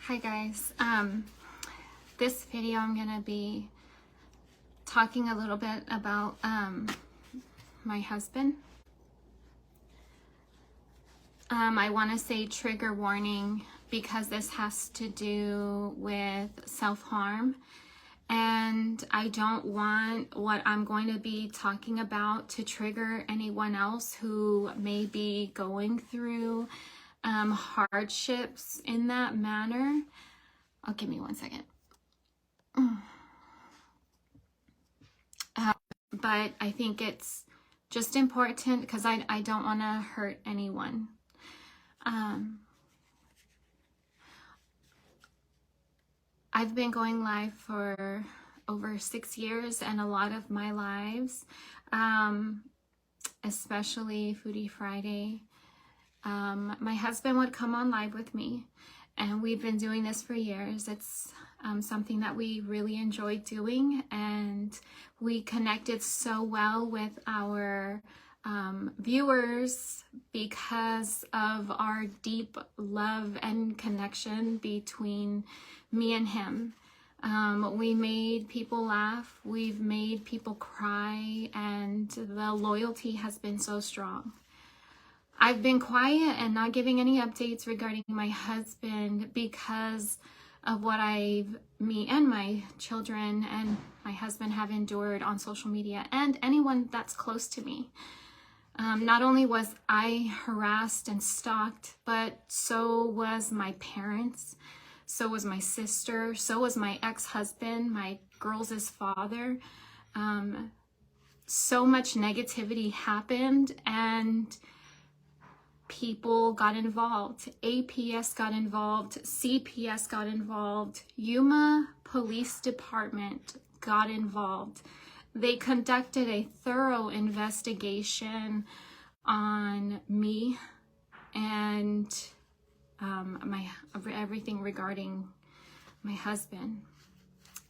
Hi guys, this video I'm gonna be talking a little bit about my husband. I want to say trigger warning because this has to do with self-harm, and I don't want what I'm going to be talking about to trigger anyone else who may be going through hardships in that manner. Oh, give me one second. But I think it's just important because I don't want to hurt anyone. I've been going live for over 6 years, and a lot of my lives, especially Foodie Friday, my husband would come on live with me, and we've been doing this for years. It's something that we really enjoy doing, and we connected so well with our viewers because of our deep love and connection between me and him. We made people laugh, we've made people cry, and the loyalty has been so strong. I've been quiet and not giving any updates regarding my husband because of what me and my children and my husband have endured on social media and anyone that's close to me. Not only was I harassed and stalked, but so was my parents, so was my sister, so was my ex-husband, my girls' father. So much negativity happened, and people got involved. APS got involved, CPS got involved, Yuma Police Department got involved. They conducted a thorough investigation on me and everything regarding my husband.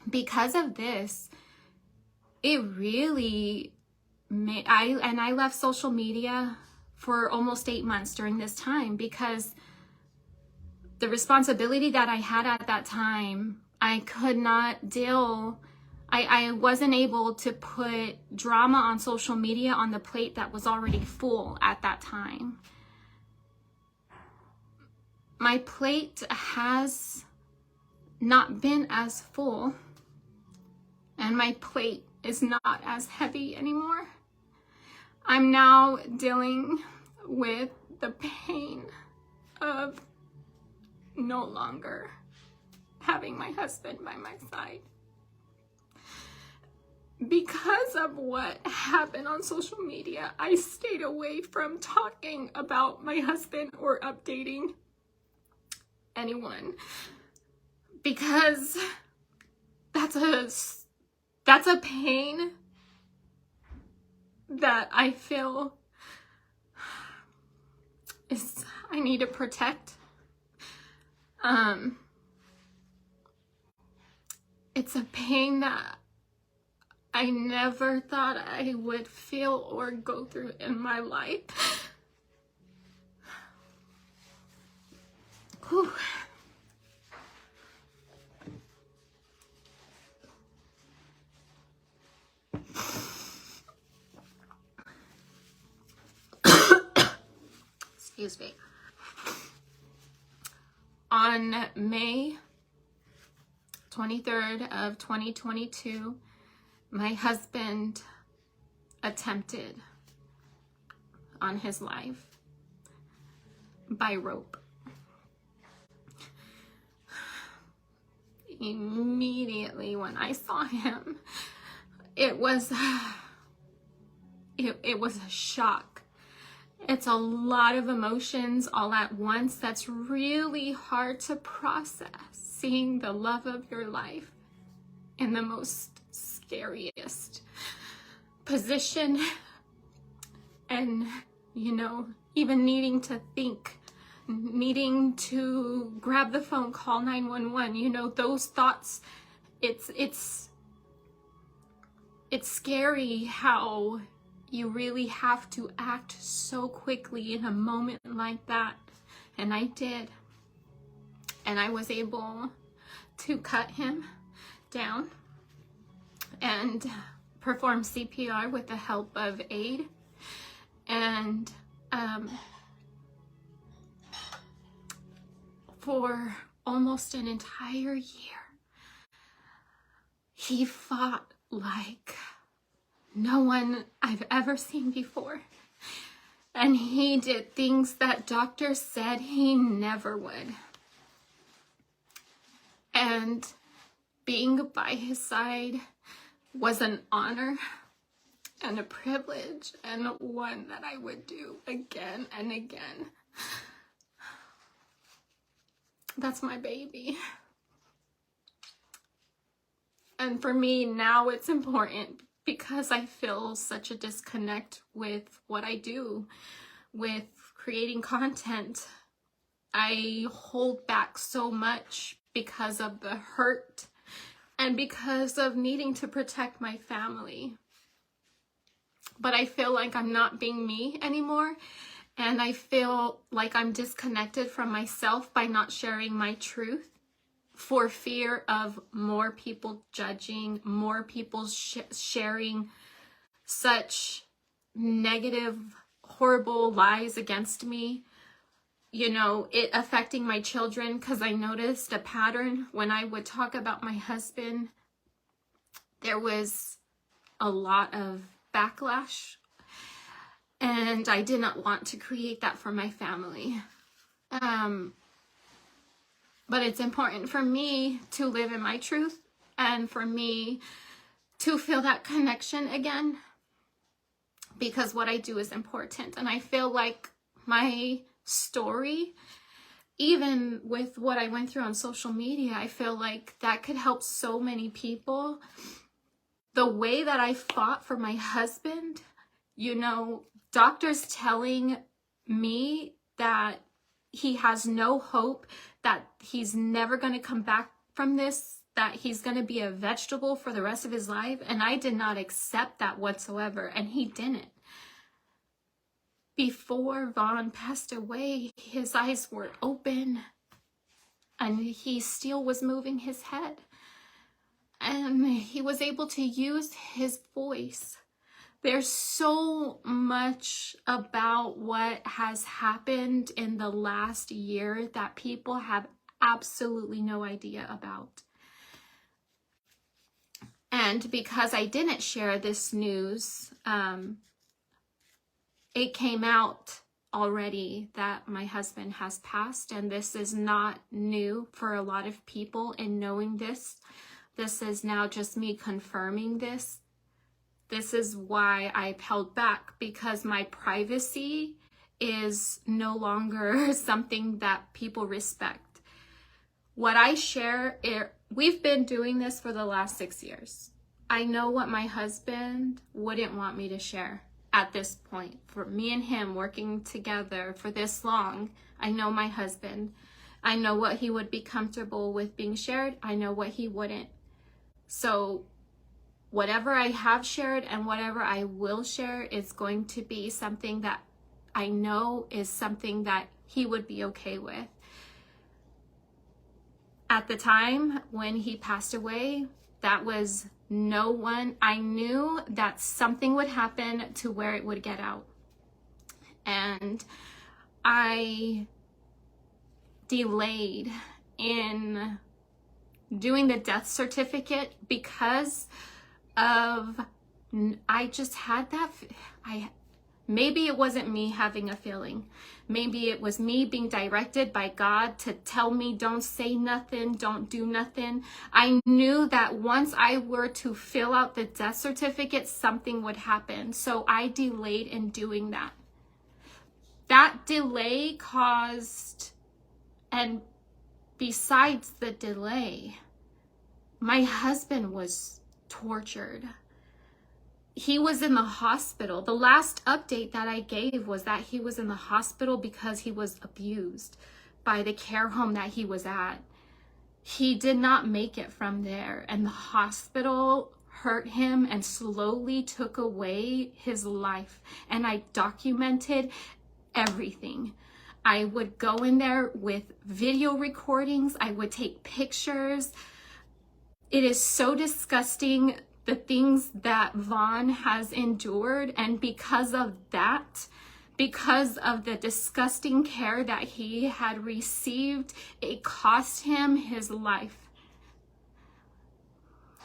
Because of this, it really made I left social media for almost 8 months during this time because the responsibility that I had at that time, I could not deal. I wasn't able to put drama on social media on the plate that was already full at that time. My plate has not been as full, and my plate is not as heavy anymore. I'm now dealing with the pain of no longer having my husband by my side. Because of what happened on social media, I stayed away from talking about my husband or updating anyone, because that's a pain that I feel I need to protect. It's a pain that I never thought I would feel or go through in my life. Whew. Excuse me. On May 23rd of 2022, my husband attempted on his life by rope. Immediately when I saw him, it was a shock. It's a lot of emotions all at once that's really hard to process, seeing the love of your life in the most scariest position, and even needing to think, needing to grab the phone, call 911, those thoughts. It's scary how you really have to act so quickly in a moment like that, and I did. and I was able to cut him down and perform CPR with the help of aid. And for almost an entire year, he fought like no one I've ever seen before. And he did things that doctors said he never would. And being by his side was an honor and a privilege, and one that I would do again and again. That's my baby. And for me now, it's important because I feel such a disconnect with what I do, with creating content. I hold back so much because of the hurt and because of needing to protect my family. But I feel like I'm not being me anymore, and I feel like I'm disconnected from myself by not sharing my truth for fear of more people judging, more people sharing such negative, horrible lies against me. You know, it affecting my children, because I noticed a pattern when I would talk about my husband. There was a lot of backlash, and I did not want to create that for my family. But it's important for me to live in my truth and for me to feel that connection again, because what I do is important. And I feel like my story, even with what I went through on social media, I feel like that could help so many people. The way that I fought for my husband, you know, doctors telling me that he has no hope, that he's never going to come back from this, that he's going to be a vegetable for the rest of his life. And I did not accept that whatsoever. And he didn't. Before Vaughn passed away, his eyes were open and he still was moving his head. And he was able to use his voice. There's so much about what has happened in the last year that people have absolutely no idea about. And because I didn't share this news, it came out already that my husband has passed, and this is not new for a lot of people in knowing this. This is now just me confirming this. This is why I've held back, because my privacy is no longer something that people respect. What I share, we've been doing this for the last 6 years. I know what my husband wouldn't want me to share at this point. For me and him working together for this long, I know my husband. I know what he would be comfortable with being shared. I know what he wouldn't. So whatever I have shared and whatever I will share is going to be something that I know is something that he would be okay with. At the time when he passed away, that was no one. I knew that something would happen to where it would get out. And I delayed in doing the death certificate because of, I just had that, maybe it wasn't me having a feeling. Maybe it was me being directed by God to tell me, don't say nothing, don't do nothing. I knew that once I were to fill out the death certificate, something would happen. So I delayed in doing that. That delay caused, and besides the delay, my husband was tortured. He was in the hospital. The last update that I gave was that he was in the hospital because he was abused by the care home that he was at. He did not make it from there, and the hospital hurt him and slowly took away his life. And I documented everything. I would go in there with video recordings. I would take pictures. It is so disgusting, the things that Vaughn has endured. And because of that, because of the disgusting care that he had received, it cost him his life.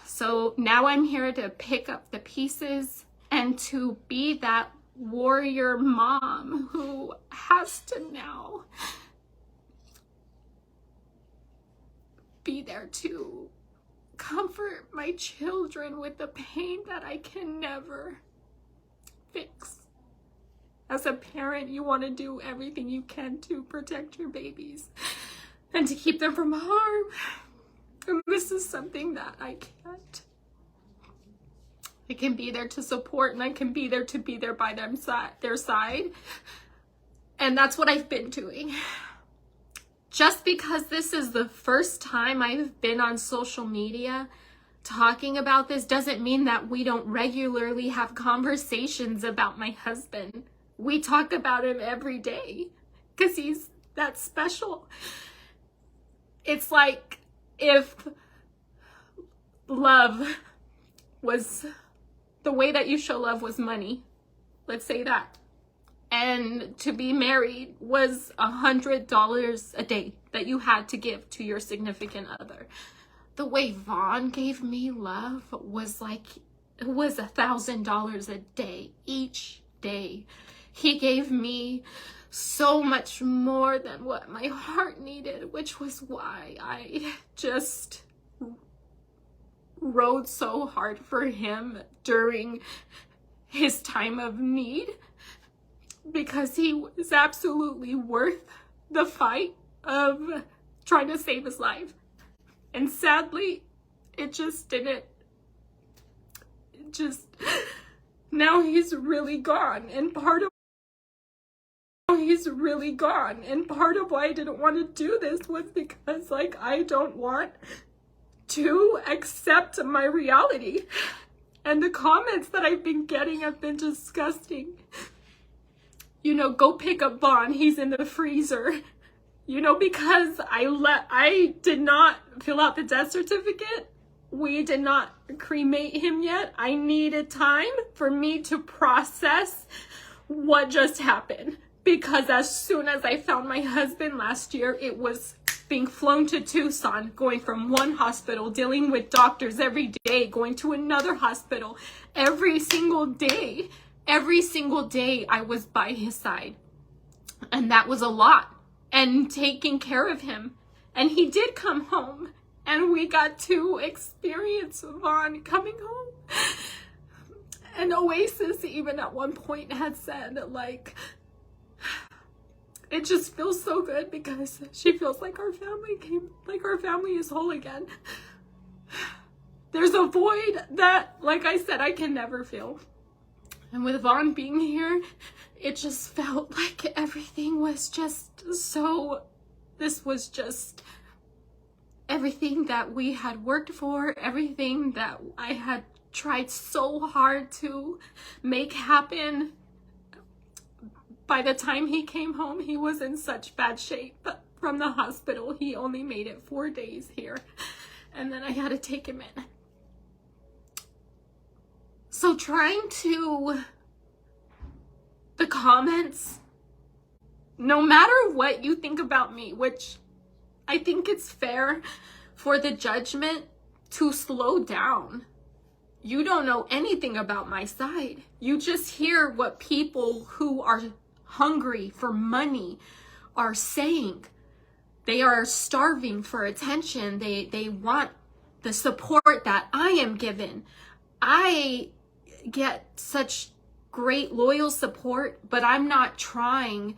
So now I'm here to pick up the pieces and to be that warrior mom who has to now be there to comfort my children with the pain that I can never fix. As a parent, you want to do everything you can to protect your babies and to keep them from harm. And this is something that I can't. I can be there to support, and I can be there to be there by their side. And that's what I've been doing. Just because this is the first time I've been on social media talking about this doesn't mean that we don't regularly have conversations about my husband. We talk about him every day because he's that special. It's like if love was, the way that you show love was money, let's say that, and to be married was $100 a day that you had to give to your significant other. The way Vaughn gave me love was like, it was $1,000 a day, each day. He gave me so much more than what my heart needed, which was why I just rode so hard for him during his time of need, because he was absolutely worth the fight of trying to save his life. And sadly, it just didn't. Now he's really gone, and part of why I didn't want to do this was because, like, I don't want to accept my reality. And the comments that I've been getting have been disgusting. You know, go pick up Vaughn, he's in the freezer. You know, because I did not fill out the death certificate. We did not cremate him yet. I needed time for me to process what just happened. Because as soon as I found my husband last year, it was being flown to Tucson, going from one hospital, dealing with doctors every day, going to another hospital every single day. Every single day I was by his side. And that was a lot. And taking care of him. And he did come home. And we got to experience Vaughn coming home. And Oasis even at one point had said, like, it just feels so good because she feels like our family is whole again. There's a void that, like I said, I can never feel. And with Vaughn being here, it just felt like everything was just so, this was just everything that we had worked for, everything that I had tried so hard to make happen. By the time he came home, he was in such bad shape from the hospital. He only made it 4 days here. And then I had to take him in. So the comments, no matter what you think about me, which I think it's fair for the judgment to slow down. You don't know anything about my side. You just hear what people who are hungry for money are saying. They are starving for attention. They want the support that I am given. I get such great loyal support, but I'm not trying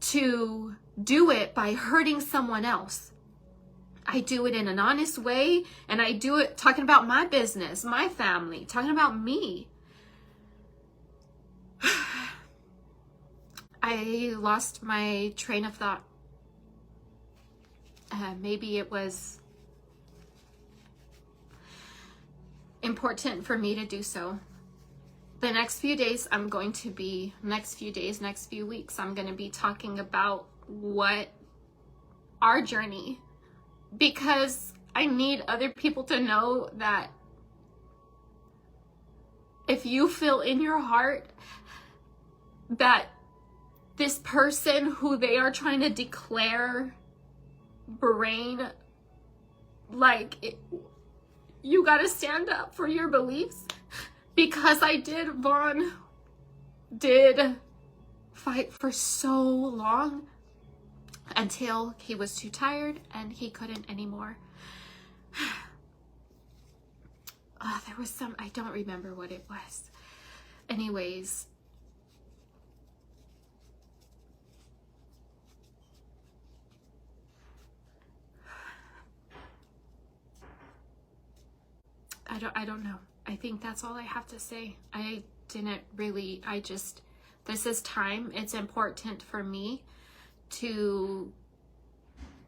to do it by hurting someone else. I do it in an honest way, and I do it talking about my business, my family, talking about me. I lost my train of thought. Maybe it was important for me to do so. The next few days, next few weeks, I'm going to be talking about what our journey, because I need other people to know that if you feel in your heart that this person who they are trying to declare brain, like, you gotta stand up for your beliefs, because Vaughn did fight for so long until he was too tired and he couldn't anymore. There was some, I don't remember what it was. Anyways, I don't know. I think that's all I have to say. This is time. It's important for me to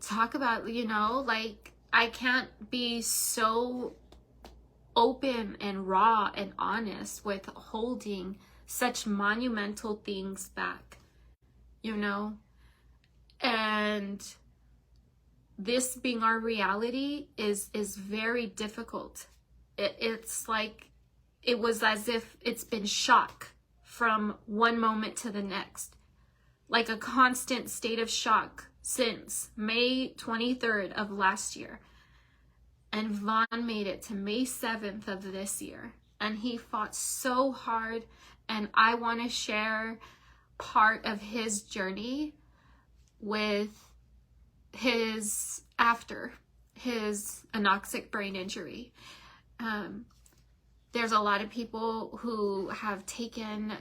talk about, you know, like, I can't be so open and raw and honest with holding such monumental things back, you know? And this being our reality is very difficult. It's like, it was as if it's been shock from one moment to the next, like a constant state of shock since May 23rd of last year. And Vaughn made it to May 7th of this year, and he fought so hard. And I want to share part of his journey with his after his anoxic brain injury. There's a lot of people who have taken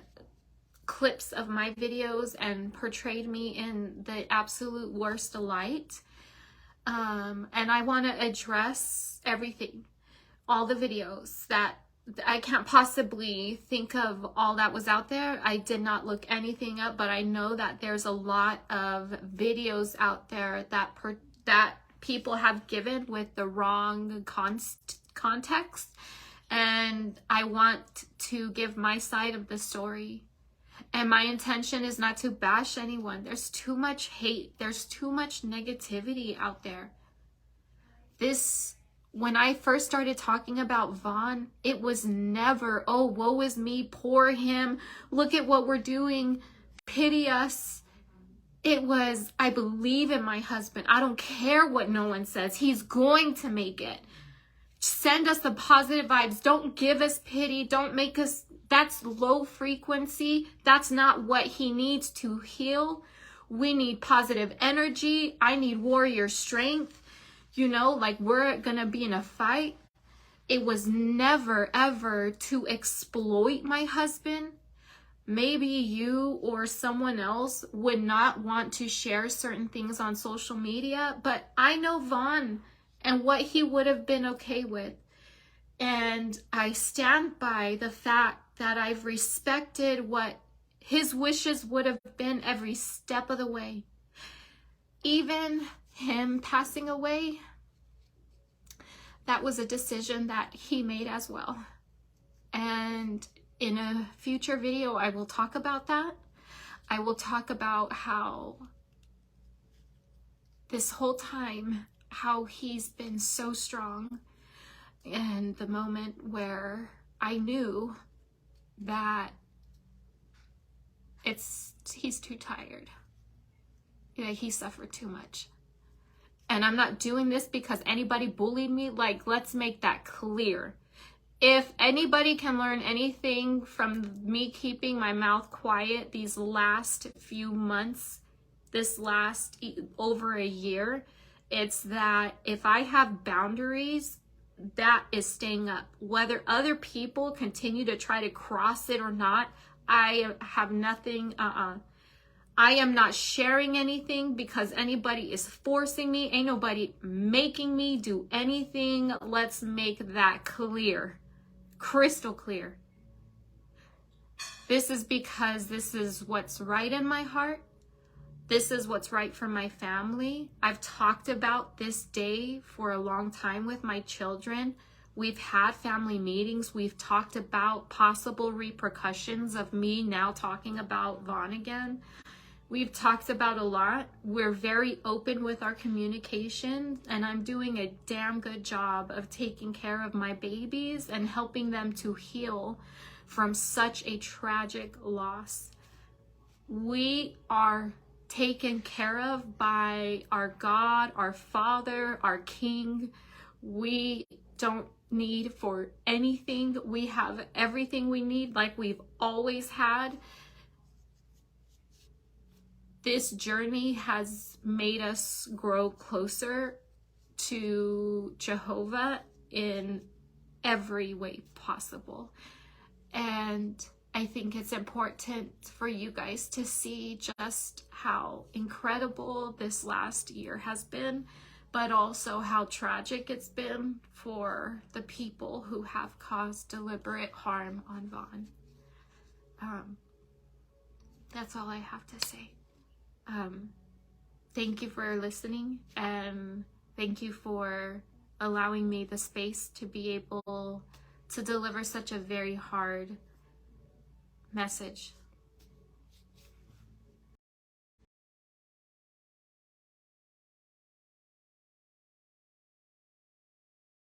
clips of my videos and portrayed me in the absolute worst light. And I want to address everything, all the videos that I can't possibly think of all that was out there. I did not look anything up, but I know that there's a lot of videos out there that people have given with the wrong context. And I want to give my side of the story. And my intention is not to bash anyone. There's too much hate. There's too much negativity out there. When I first started talking about Vaughn, it was never, oh, woe is me, poor him, look at what we're doing, pity us. It was, I believe in my husband. I don't care what no one says. He's going to make it. Send us the positive vibes. Don't give us pity. Don't make us, that's low frequency. That's not what he needs to heal. We need positive energy. I need warrior strength. You know, like, we're gonna be in a fight. It was never, ever to exploit my husband. Maybe you or someone else would not want to share certain things on social media, but I know Vaughn and what he would have been okay with. And I stand by the fact that I've respected what his wishes would have been every step of the way. Even him passing away, that was a decision that he made as well. And in a future video, I will talk about that. I will talk about how this whole time, how he's been so strong, and the moment where I knew that he's too tired. You know, he suffered too much. And I'm not doing this because anybody bullied me. Like, let's make that clear. If anybody can learn anything from me keeping my mouth quiet these last few months, this last over a year, it's that if I have boundaries, that is staying up. Whether other people continue to try to cross it or not, I have nothing, I am not sharing anything because anybody is forcing me. Ain't nobody making me do anything. Let's make that clear. Crystal clear. This is because this is what's right in my heart. This is what's right for my family. I've talked about this day for a long time with my children. We've had family meetings. We've talked about possible repercussions of me now talking about Vaughn again. we've talked about a lot. We're very open with our communication, and I'm doing a damn good job of taking care of my babies and helping them to heal from such a tragic loss. We are taken care of by our God, our Father, our King. We don't need for anything. We have everything we need, like we've always had. This journey has made us grow closer to Jehovah in every way possible. And I think it's important for you guys to see just how incredible this last year has been, but also how tragic it's been for the people who have caused deliberate harm on Vaughn. That's all I have to say. Thank you for listening, and thank you for allowing me the space to be able to deliver such a very hard message.